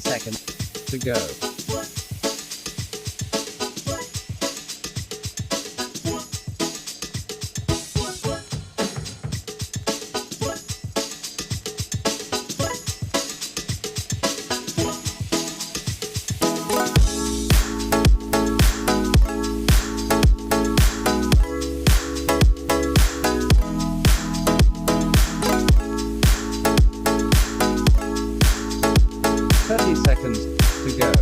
30 seconds to go. Seconds to go.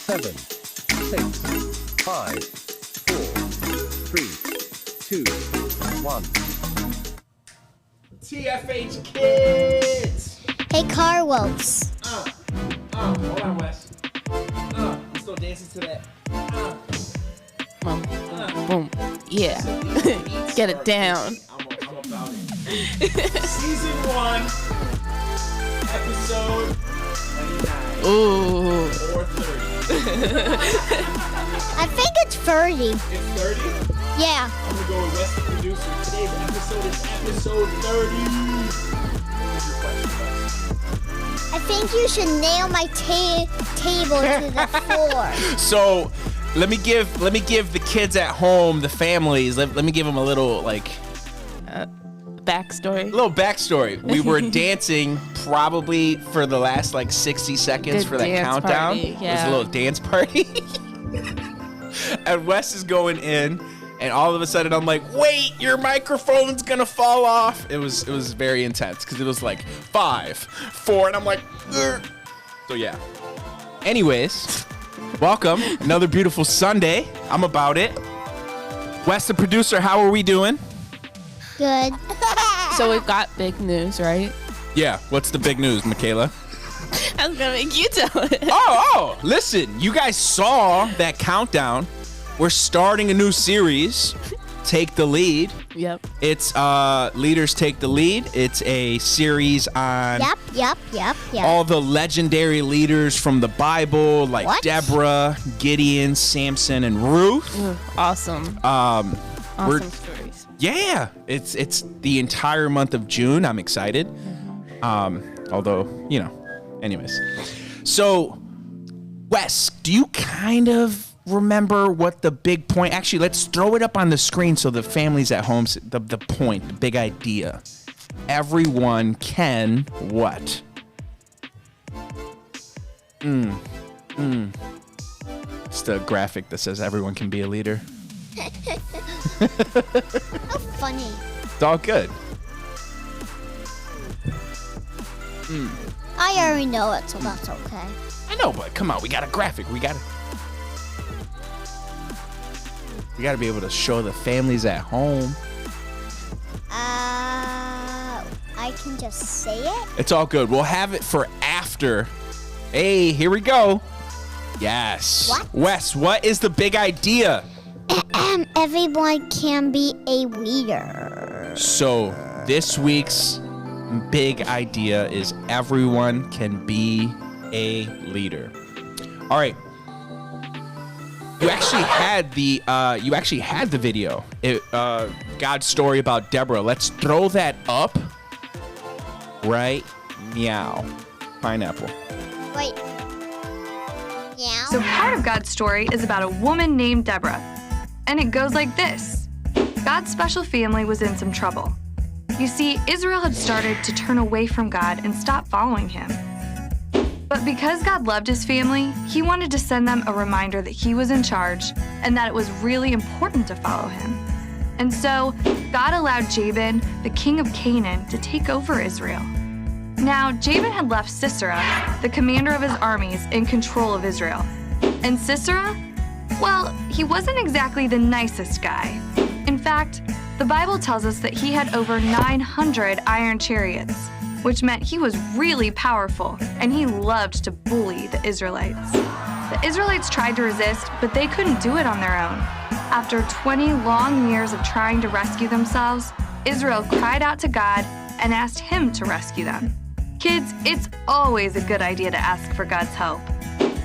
7, 6, 5, 4, 3, 2, 1. TFH Kids! Hey, Carlos. Hold on, Wes. I'm still dancing to that. Boom. Yeah. Get it down. I'm about it. Season 1, episode 29. Ooh. Or 30. I think it's 30. It's 30? Yeah. I'm gonna go with Wes the producer. Today's episode is episode 30. What's your question, Wes? I think you should nail my table to the floor. So, let me give the kids at home, the families, let me give them a little backstory. We were dancing probably for the last 60 seconds Good for that dance countdown. party, It was yeah. a little dance party. And Wes is going in, and all of a sudden I'm like, wait, your microphone's gonna fall off. It was very intense because it was 5, 4, and I'm like, ugh. So yeah. Anyways, welcome. Another beautiful Sunday. I'm about it. Wes the producer, how are we doing? Good. So we've got big news, right? Yeah, what's the big news, Michaela? I was gonna make you tell it. Oh, listen, you guys saw that countdown. We're starting a new series, Take the Lead. Yep. It's Leaders Take the Lead. It's a series on Yep. all the legendary leaders from the Bible, like What? Deborah, Gideon, Samson, and Ruth. Ooh, awesome. We're Stories. Yeah, it's the entire month of June. I'm excited. Although, anyways. So, Wes, do you kind of remember what the big point? Actually, let's throw it up on the screen so the families at home, the point, the big idea. Everyone can what? It's the graphic that says everyone can be a leader. How funny. It's all good. I already know it, so that's okay. I know, but come on, we got a graphic. We got to be able to show the families at home. I can just say it. It's all good. We'll have it for after. Hey, here we go. Yes. What? Wes, what is the big idea? Everyone can be a leader. So, this week's big idea is everyone can be a leader. All right. You actually had the video. God's story about Deborah. Let's throw that up. Right? Meow. Pineapple. Wait. Yeah. So part of God's story is about a woman named Deborah. And it goes like this. God's special family was in some trouble. You see, Israel had started to turn away from God and stop following him. But because God loved his family, he wanted to send them a reminder that he was in charge and that it was really important to follow him. And so, God allowed Jabin, the king of Canaan, to take over Israel. Now, Jabin had left Sisera, the commander of his armies, in control of Israel. And Sisera? Well, he wasn't exactly the nicest guy. In fact, the Bible tells us that he had over 900 iron chariots, which meant he was really powerful, and he loved to bully the Israelites. The Israelites tried to resist, but they couldn't do it on their own. After 20 long years of trying to rescue themselves, Israel cried out to God and asked him to rescue them. Kids, it's always a good idea to ask for God's help.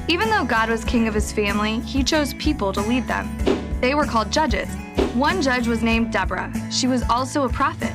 Even though God was king of his family, he chose people to lead them. They were called judges. One judge was named Deborah. She was also a prophet.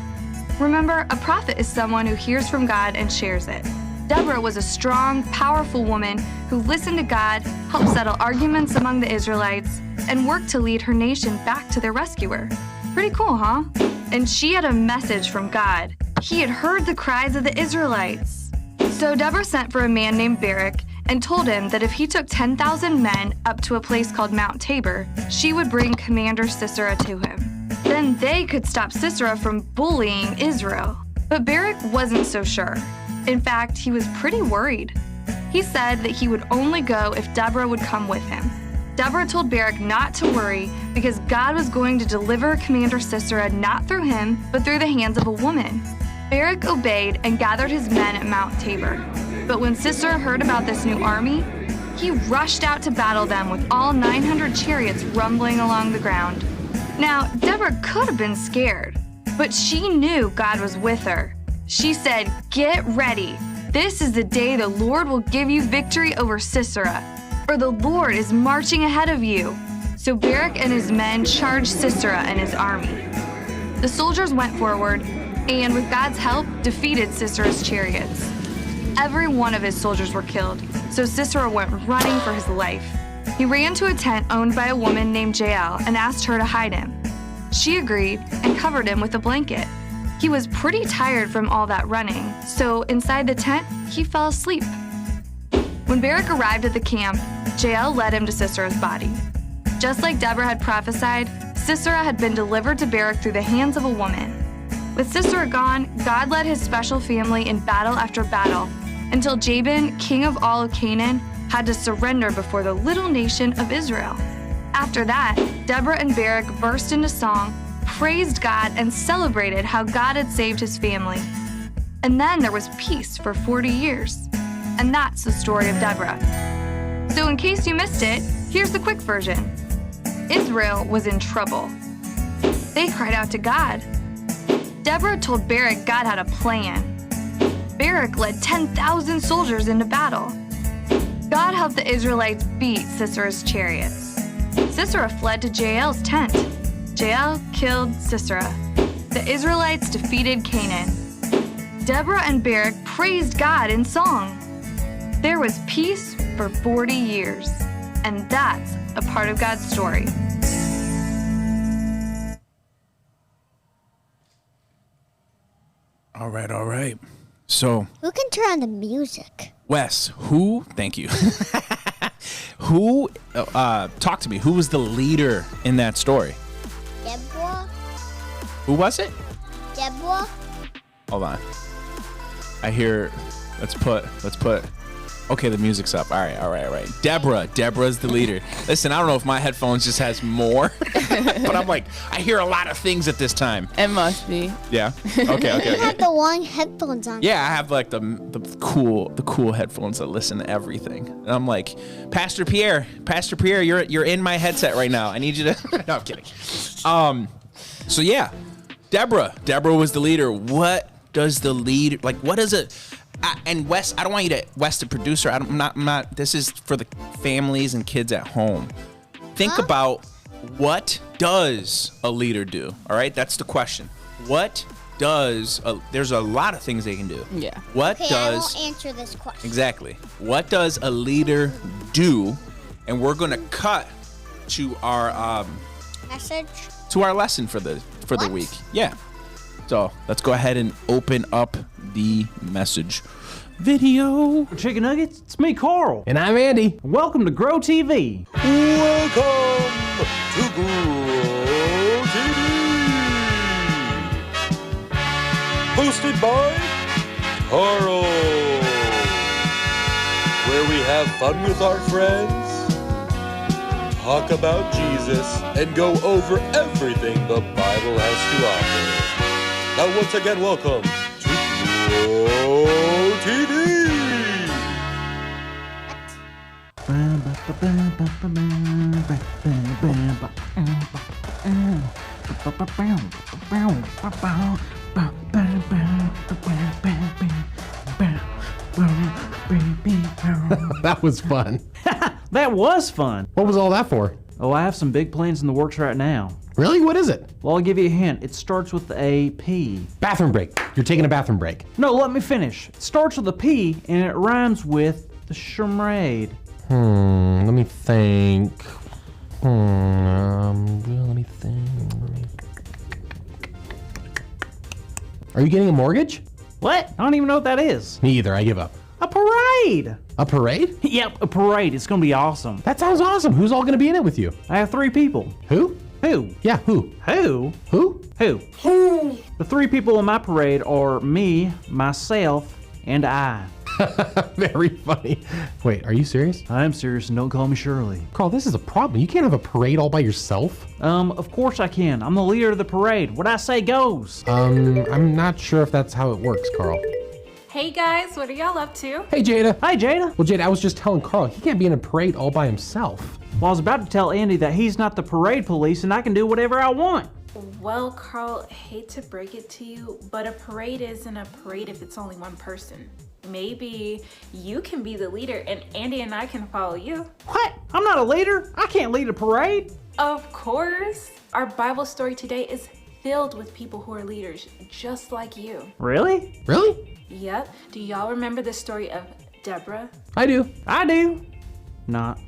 Remember, a prophet is someone who hears from God and shares it. Deborah was a strong, powerful woman who listened to God, helped settle arguments among the Israelites, and worked to lead her nation back to their rescuer. Pretty cool, huh? And she had a message from God. He had heard the cries of the Israelites. So Deborah sent for a man named Barak and told him that if he took 10,000 men up to a place called Mount Tabor, she would bring Commander Sisera to him. Then they could stop Sisera from bullying Israel. But Barak wasn't so sure. In fact, he was pretty worried. He said that he would only go if Deborah would come with him. Deborah told Barak not to worry because God was going to deliver Commander Sisera not through him, but through the hands of a woman. Barak obeyed and gathered his men at Mount Tabor. But when Sisera heard about this new army, he rushed out to battle them with all 900 chariots rumbling along the ground. Now, Deborah could have been scared, but she knew God was with her. She said, "Get ready. This is the day the Lord will give you victory over Sisera, for the Lord is marching ahead of you." So Barak and his men charged Sisera and his army. The soldiers went forward and, with God's help, defeated Sisera's chariots. Every one of his soldiers were killed, so Sisera went running for his life. He ran to a tent owned by a woman named Jael and asked her to hide him. She agreed and covered him with a blanket. He was pretty tired from all that running, so inside the tent, he fell asleep. When Barak arrived at the camp, Jael led him to Sisera's body. Just like Deborah had prophesied, Sisera had been delivered to Barak through the hands of a woman. With Sisera gone, God led his special family in battle after battle, until Jabin, king of all of Canaan, had to surrender before the little nation of Israel. After that, Deborah and Barak burst into song, praised God, and celebrated how God had saved his family. And then there was peace for 40 years. And that's the story of Deborah. So in case you missed it, here's the quick version. Israel was in trouble. They cried out to God. Deborah told Barak God had a plan. Barak led 10,000 soldiers into battle. God helped the Israelites beat Sisera's chariots. Sisera fled to Jael's tent. Jael killed Sisera. The Israelites defeated Canaan. Deborah and Barak praised God in song. There was peace for 40 years, and that's a part of God's story. All right. So, Who can turn on the music? Wes, thank you. Talk to me. Who was the leader in that story? Deborah? Who was it? Deborah? Hold on. I hear, let's put, okay, the music's up. All right. Deborah's the leader. Listen, I don't know if my headphones just has more, but I'm like, I hear a lot of things at this time. It must be. Yeah. Okay. You have the long headphones on. Yeah, I have like the cool headphones that listen to everything. And I'm like, Pastor Pierre, you're in my headset right now. I need you to. No, I'm kidding. So yeah, Deborah was the leader. What does the leader like? What is it? And Wes, I don't want you to Wes, the producer. I'm not. This is for the families and kids at home. Think about what does a leader do? All right, that's the question. What does there's a lot of things they can do. Yeah. What Okay, does I won't answer this question. exactly? What does a leader do? And we're gonna cut to our Message? lesson for the What? week. Yeah. So let's go ahead and open up the message video. Chicken Nuggets, it's me, Carl. And I'm Andy. Welcome to Grow TV. Welcome to Grow TV. Hosted by Carl. Where we have fun with our friends, talk about Jesus, and go over everything the Bible has to offer. Now once again, welcome to Grow TV. That was fun. That was fun. What was all that for? Oh, I have some big plans in the works right now. Really? What is it? Well, I'll give you a hint. It starts with a P. Bathroom break. You're taking a bathroom break. No, let me finish. It starts with a P and it rhymes with the charade. Let me think. Let me think. Are you getting a mortgage? What? I don't even know what that is. Me either. I give up. A parade! A parade? Yep, a parade. It's gonna be awesome. That sounds awesome. Who's all gonna be in it with you? I have 3 people. Who? Who? Yeah, who? Who? Who? Who? The 3 people in my parade are me, myself, and I. Very funny. Wait, are you serious? I am serious and don't call me Shirley. Carl, this is a problem. You can't have a parade all by yourself. Of course I can. I'm the leader of the parade. What I say goes. I'm not sure if that's how it works, Carl. Hey guys, what are y'all up to? Hey, Jada. Hi, Jada. Well, Jada, I was just telling Carl, he can't be in a parade all by himself. Well, I was about to tell Andy that he's not the parade police and I can do whatever I want. Well, Carl, hate to break it to you, but a parade isn't a parade if it's only one person. Maybe you can be the leader and Andy and I can follow you. What? I'm not a leader. I can't lead a parade. Of course. Our Bible story today is filled with people who are leaders, just like you. Really? Really? Yep. Do y'all remember the story of Deborah? I do. I do. Not.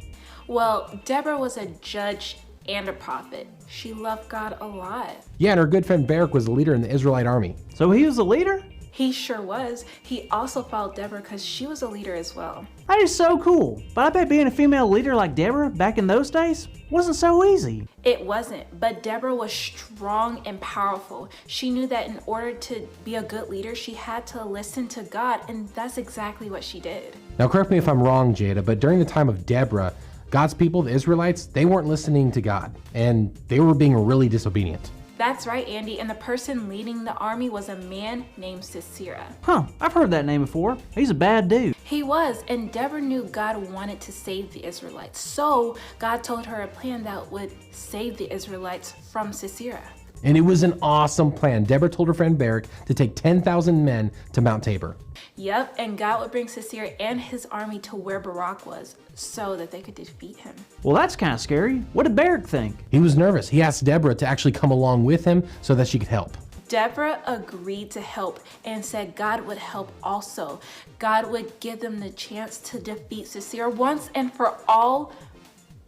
Well, Deborah was a judge and a prophet. She loved God a lot. Yeah, and her good friend Barak was a leader in the Israelite army. So he was a leader? He sure was. He also followed Deborah because she was a leader as well. That is so cool. But I bet being a female leader like Deborah back in those days wasn't so easy. It wasn't, but Deborah was strong and powerful. She knew that in order to be a good leader, she had to listen to God, and that's exactly what she did. Now, correct me if I'm wrong, Jada, but during the time of Deborah, God's people, the Israelites, they weren't listening to God, and they were being really disobedient. That's right, Andy, and the person leading the army was a man named Sisera. Huh, I've heard that name before. He's a bad dude. He was, and Deborah knew God wanted to save the Israelites. So God told her a plan that would save the Israelites from Sisera. And it was an awesome plan. Deborah told her friend Barak to take 10,000 men to Mount Tabor. Yep, and God would bring Sisera and his army to where Barak was so that they could defeat him. Well, that's kind of scary. What did Barak think? He was nervous. He asked Deborah to actually come along with him so that she could help. Deborah agreed to help and said God would help also. God would give them the chance to defeat Sisera once and for all,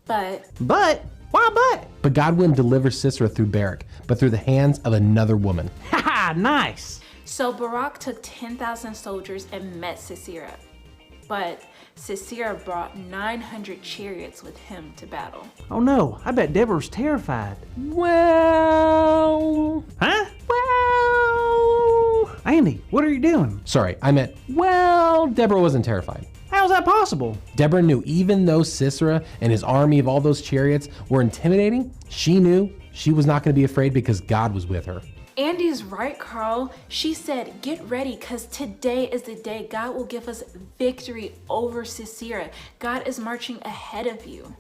but... But? Why but? But God wouldn't deliver Sisera through Barak, but through the hands of another woman. Haha, nice. So Barak took 10,000 soldiers and met Sisera. But Sisera brought 900 chariots with him to battle. Oh no, I bet Deborah's terrified. Well... Huh? Well... Andy, what are you doing? Sorry, I meant, well, Deborah wasn't terrified. How's that possible? Deborah knew even though Sisera and his army of all those chariots were intimidating, she knew she was not going to be afraid because God was with her. Andy's right, Carl. She said, get ready because today is the day God will give us victory over Sisera. God is marching ahead of you.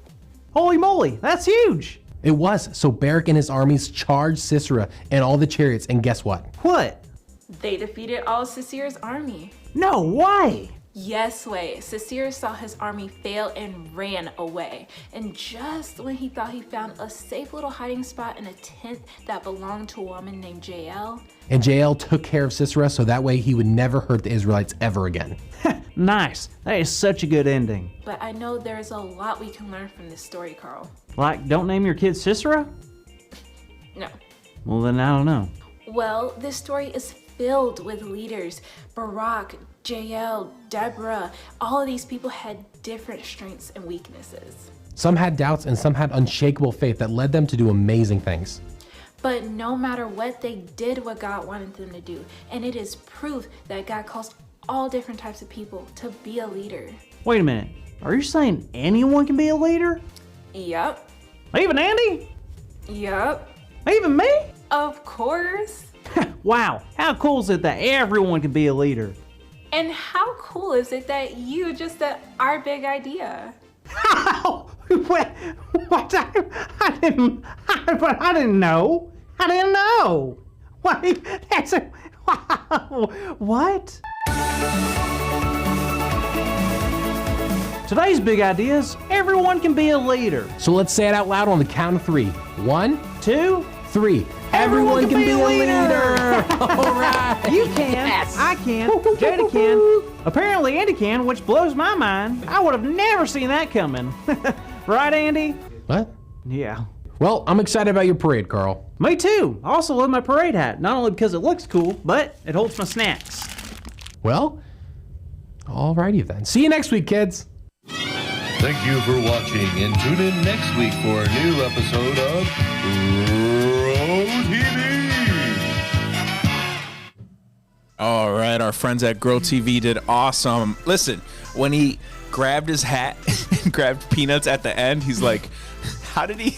Holy moly, that's huge. It was. So Barak and his armies charged Sisera and all the chariots, and guess what? What? They defeated all Sisera's army. No way. Yes way. Sisera saw his army fail and ran away. And just when he thought he found a safe little hiding spot in a tent that belonged to a woman named Jael. And Jael took care of Sisera so that way he would never hurt the Israelites ever again. Nice. That is such a good ending. But I know there's a lot we can learn from this story, Carl. Like, don't name your kid Sisera? No. Well, then I don't know. Well, this story is filled with leaders. Barak, Jael, Deborah, all of these people had different strengths and weaknesses. Some had doubts and some had unshakable faith that led them to do amazing things. But no matter what, they did what God wanted them to do. And it is proof that God calls all different types of people to be a leader. Wait a minute. Are you saying anyone can be a leader? Yep. Even Andy? Yep. Even me? Of course. Wow. How cool is it that everyone can be a leader? And how cool is it that you just our big idea? How? What? I didn't know. I didn't know. Wait, that's a... What? Today's big idea is everyone can be a leader. So let's say it out loud on the count of 3. 1, 2, 3. Everyone can be a leader. All right. You can. Yes. I can. Jada can. Apparently Andy can, which blows my mind. I would have never seen that coming. Right, Andy? What? Yeah. Well, I'm excited about your parade, Carl. Me too. I also love my parade hat, not only because it looks cool, but it holds my snacks. Well, alrighty then. See you next week, kids. Thank you for watching, and tune in next week for a new episode of Grow TV. All right, our friends at Grow TV did awesome. Listen, when he grabbed his hat and grabbed Peanuts at the end, he's like, how did he?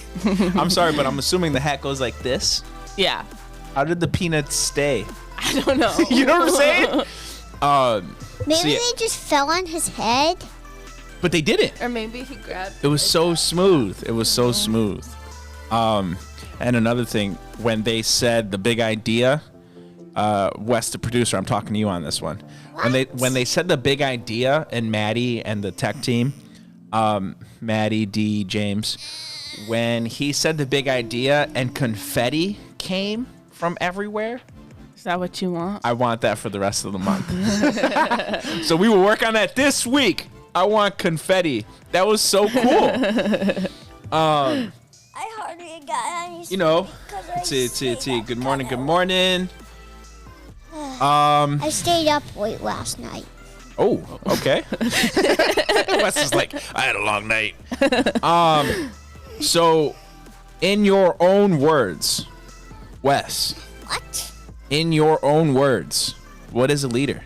I'm sorry, but I'm assuming the hat goes like this. Yeah. How did the Peanuts stay? I don't know. You know what I'm saying? Maybe they just fell on his head. But they didn't. Or maybe he grabbed. It was so smooth. It was so smooth. And another thing, when they said the big idea, Wes, the producer, I'm talking to you on this one. When they said the big idea, and Maddie and the tech team, Maddie, D, James, when he said the big idea and confetti came from everywhere. Is that what you want? I want that for the rest of the month. So we will work on that this week. I want confetti. That was so cool. I hardly got any. You know, good morning, good morning. I stayed up late last night. Oh, okay. Wes is like, I had a long night. So, in your own words, Wes. What? In your own words, what is a leader?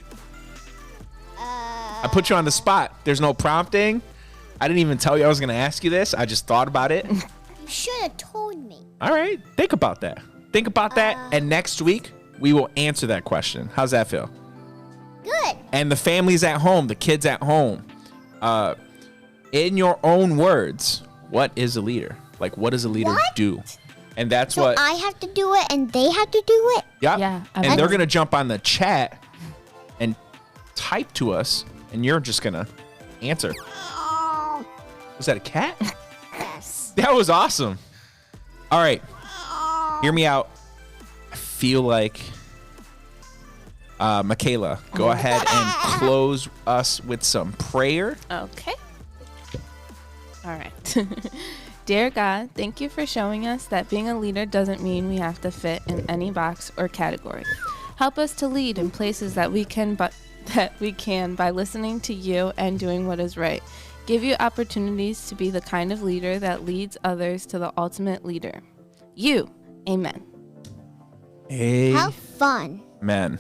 I put you on the spot. There's no prompting. I didn't even tell you I was going to ask you this. I just thought about it. You should have told me. All right. Think about that. Think about that. And next week, we will answer that question. How's that feel? Good. And the families at home, the kids at home, in your own words, what is a leader? Like, what does a leader do? And that's So what I have to do it and they have to do it? Yep. Yeah, And they're going to jump on the chat and type to us, and you're just going to answer. Oh, Was that a cat? yes. That was awesome. All right. Hear me out. I feel like Michaela, go ahead and close us with some prayer. Okay. All right. Dear God, thank you for showing us that being a leader doesn't mean we have to fit in any box or category. Help us to lead in places that we can by listening to you and doing what is right. Give you opportunities to be the kind of leader that leads others to the ultimate leader. You. Amen. Have fun. Amen.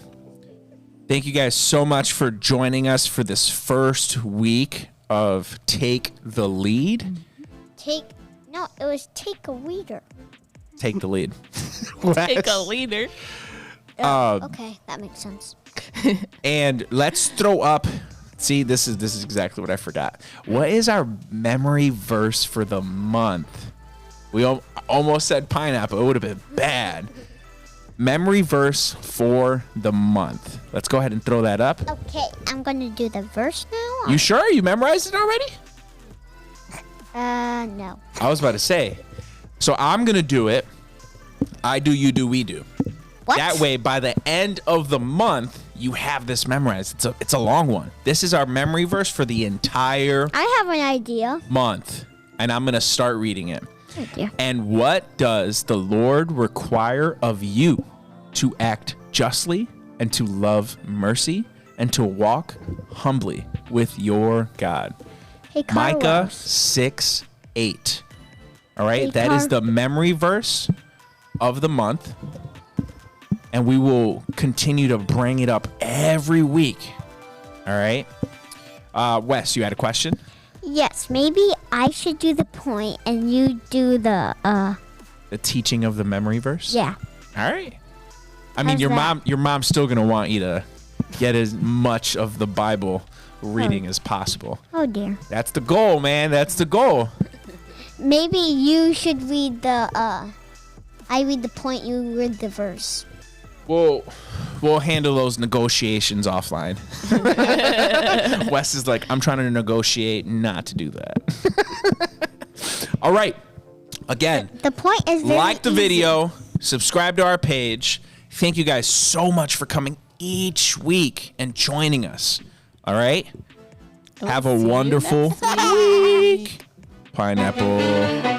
Thank you guys so much for joining us for this first week of Take the Lead. No, it was take a leader. Take the lead. Take a leader. Okay, that makes sense. And let's throw up. See, this is exactly what I forgot. What is our memory verse for the month? We almost said pineapple. It would have been bad. Memory verse for the month. Let's go ahead and throw that up. Okay, I'm going to do the verse now. You sure? You memorized it already? No. I was about to say. So I'm going to do it. I do, you do, we do. What? That way, by the end of the month, you have this memorized. It's a long one. This is our memory verse for the entire I have an idea. month. And I'm going to start reading it. Oh, dear. And what does the Lord require of you? To act justly and to love mercy and to walk humbly with your God. Hey, Micah Carlos. 6:8. All right, Hey, that is the memory verse of the month. And we will continue to bring it up every week. All right. Wes, you had a question? Yes, maybe I should do the point and you do the The teaching of the memory verse? yeah. All right. I mean, How's your mom's still going to want you to get as much of the Bible reading as possible. Oh dear. That's the goal, man. That's the goal. Maybe you should read the I read the point, you read the verse. We'll handle those negotiations offline. Wes is like, I'm trying to negotiate not to do that. All right. Again, The point is very like the easy. video, subscribe to our page. Thank you guys so much for coming each week and joining us. All right? Have a see you wonderful next week. Pineapple.